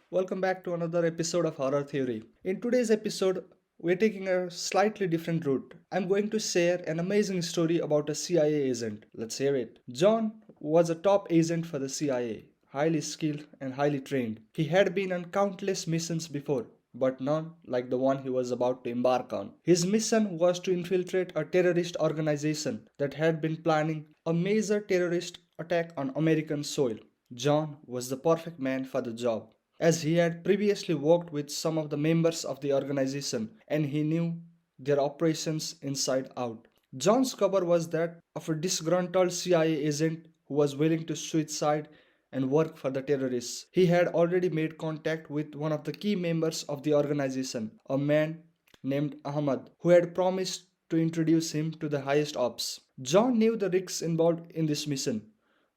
Welcome back to another episode of Horror Theory. In today's episode, we're taking a slightly different route. I'm going to share an amazing story about a CIA agent. Let's hear it. John was a top agent for the CIA, highly skilled and highly trained. He had been on countless missions before, but none like the one he was about to embark on. His mission was to infiltrate a terrorist organization that had been planning a major terrorist attack on American soil. John was the perfect man for the job, as he had previously worked with some of the members of the organization and he knew their operations inside out. John's cover was that of a disgruntled CIA agent who was willing to switch side and work for the terrorists. He had already made contact with one of the key members of the organization, a man named Ahmad, who had promised to introduce him to the highest ops. John knew the risks involved in this mission,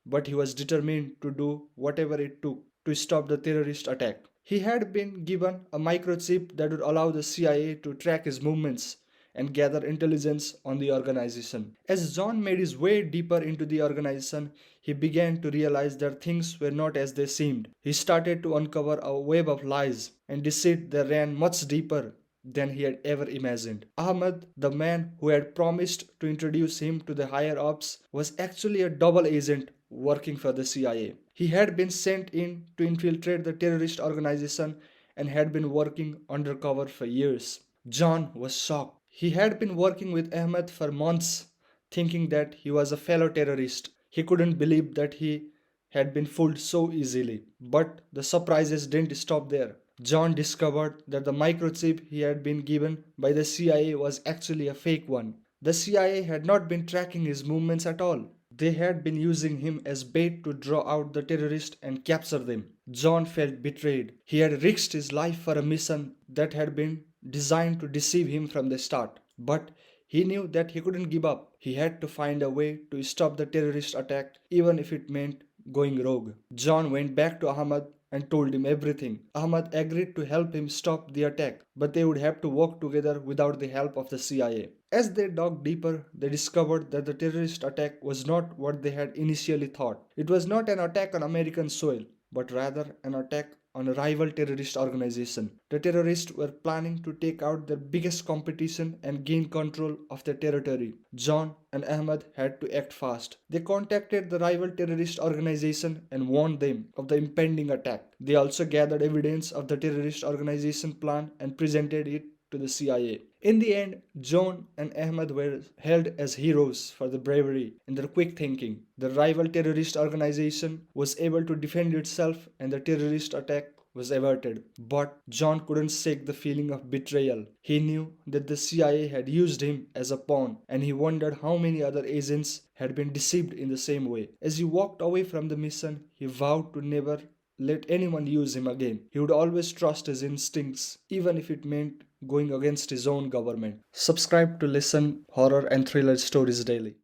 but he was determined to do whatever it took to stop the terrorist attack. He had been given a microchip that would allow the CIA to track his movements and gather intelligence on the organization. As John made his way deeper into the organization, he began to realize that things were not as they seemed. He started to uncover a web of lies and deceit that ran much deeper than he had ever imagined. Ahmed, the man who had promised to introduce him to the higher ups, was actually a double agent working for the CIA. He had been sent in to infiltrate the terrorist organization and had been working undercover for years. John was shocked. He had been working with Ahmed for months, thinking that he was a fellow terrorist. He couldn't believe that he had been fooled so easily. But the surprises didn't stop there. John discovered that the microchip he had been given by the CIA was actually a fake one. The CIA had not been tracking his movements at all. They had been using him as bait to draw out the terrorists and capture them. John felt betrayed. He had risked his life for a mission that had been designed to deceive him from the start. But he knew that he couldn't give up. He had to find a way to stop the terrorist attack, even if it meant going rogue. John went back to Ahmad and told him everything. Ahmad agreed to help him stop the attack, but they would have to work together without the help of the CIA. As they dug deeper, they discovered that the terrorist attack was not what they had initially thought. It was not an attack on American soil, but rather an attack on a rival terrorist organization. The terrorists were planning to take out their biggest competition and gain control of their territory. John and Ahmed had to act fast. They contacted the rival terrorist organization and warned them of the impending attack. They also gathered evidence of the terrorist organization plan and presented it to the CIA. In the end, John and Ahmed were held as heroes for their bravery and their quick thinking. The rival terrorist organization was able to defend itself and the terrorist attack was averted. But John couldn't shake the feeling of betrayal. He knew that the CIA had used him as a pawn and he wondered how many other agents had been deceived in the same way. As he walked away from the mission, he vowed to never let anyone use him again. He would always trust his instincts, even if it meant going against his own government. Subscribe to listen horror and thriller stories daily.